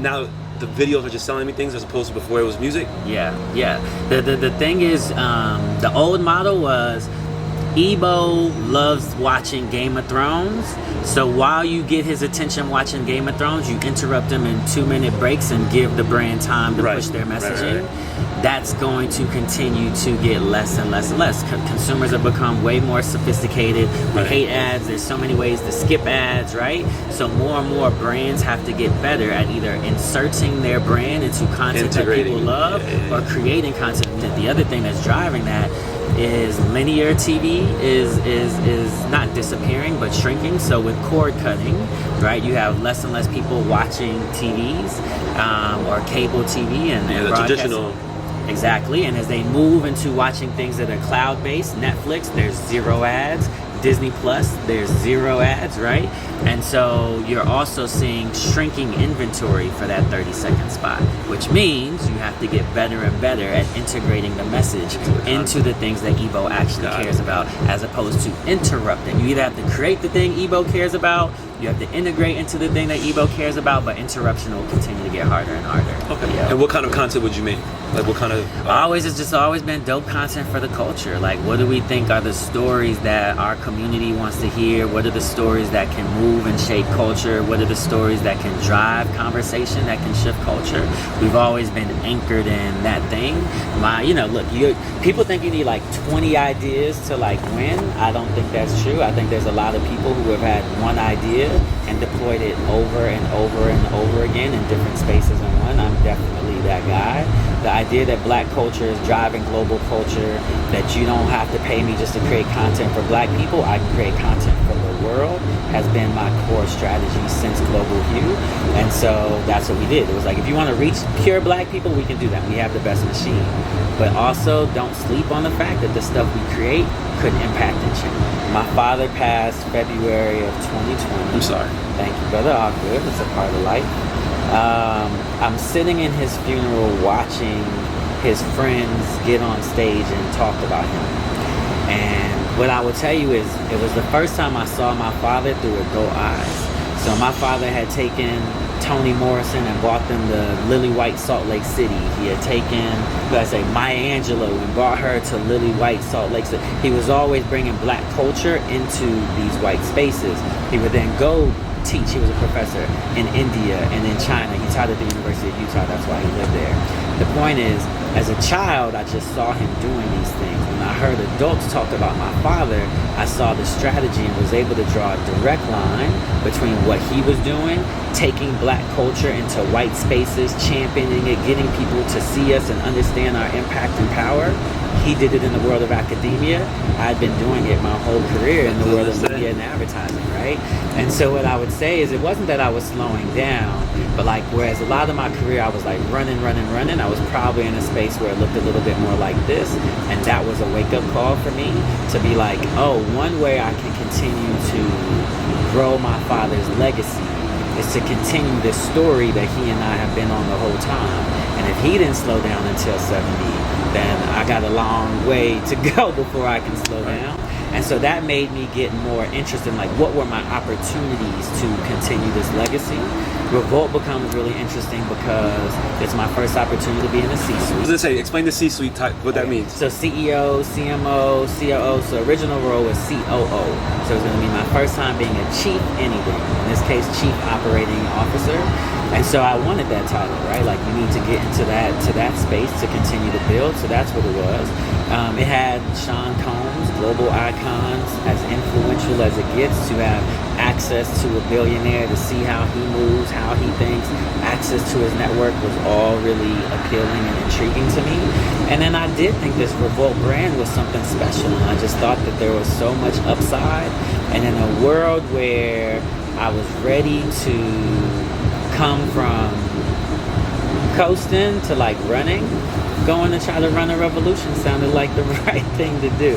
now the videos are just selling me things as opposed to before it was music? Yeah. The thing is, the old model was Ebo loves watching Game of Thrones. So while you get his attention watching Game of Thrones, you interrupt him in 2-minute breaks and give the brand time to push their messaging. That's going to continue to get less and less and less. Consumers have become way more sophisticated. We hate ads. There's so many ways to skip ads, right? So more and more brands have to get better at either inserting their brand into content that people love or creating content. The other thing that's driving that is linear TV is not disappearing but shrinking. So with cord cutting, right, you have less and less people watching TVs or cable TV and the traditional. Exactly, and as they move into watching things that are cloud-based, Netflix, there's 0 ads. Disney Plus, there's 0 ads, right? And so you're also seeing shrinking inventory for that 30-second spot, which means you have to get better and better at integrating the message into the things that Ebo actually cares about, as opposed to interrupting. You either have to create the thing Ebo cares about, you have to integrate into the thing that Ebo cares about, but interruption will continue to get harder and harder. Okay. And what kind of content would you make? Like what kind of... It's just always been dope content for the culture. Like, what do we think are the stories that our community wants to hear? What are the stories that can move and shape culture? What are the stories that can drive conversation, that can shift culture? We've always been anchored in that thing. People think you need like 20 ideas to like win. I don't think that's true. I think there's a lot of people who have had one idea and deployed it over and over and over again in different spaces in one. I'm definitely that guy. The idea that black culture is driving global culture, that you don't have to pay me just to create content for black people, I can create content for the world, has been my core strategy since Global Hue. And so that's what we did. It was like, if you want to reach pure black people, we can do that. We have the best machine. But also, don't sleep on the fact that the stuff we create could impact and change. My father passed February of 2020. I'm sorry. Thank you, brother. All good. It's a part of life. I'm sitting in his funeral watching his friends get on stage and talk about him. And what I would tell you is, it was the first time I saw my father through adult eyes. So my father had taken Toni Morrison and brought them to Lily White Salt Lake City. He had taken, let's say, Maya Angelou and brought her to Lily White Salt Lake City. He was always bringing black culture into these white spaces. He would then go teach. He was a professor in India and in China. He taught at the University of Utah. That's why he lived there. The point is, as a child, I just saw him doing these things. When I heard adults talk about my father, I saw the strategy and was able to draw a direct line between what he was doing, taking black culture into white spaces, championing it, getting people to see us and understand our impact and power. He did it in the world of academia. I'd been doing it my whole career in the world of media and advertising, right? And so what I would say is, it wasn't that I was slowing down, but like, whereas a lot of my career I was like running, I was probably in a space where it looked a little bit more like this. And that was a wake-up call for me to be like, oh, one way I can continue to grow my father's legacy is to continue this story that he and I have been on the whole time. And if he didn't slow down until 70, then I got a long way to go before I can slow down. And so that made me get more interested in like, what were my opportunities to continue this legacy. Revolt becomes really interesting because it's my first opportunity to be in the C-suite. I was gonna say, explain the C-suite type, what that means. So CEO, CMO, COO. So original role was COO. So it's gonna be my first time being a chief anything. In this case, chief operating officer. And so I wanted that title, right? Like, you need to get into that space to continue to build. So that's what it was. It had Sean Combs, global icons, as influential as it gets, to have access to a billionaire, to see how he moves, how he thinks. Access to his network was all really appealing and intriguing to me. And then I did think this Revolt brand was something special. And I just thought that there was so much upside. And in a world where I was ready to come from coasting to like running, going to try to run a revolution sounded like the right thing to do.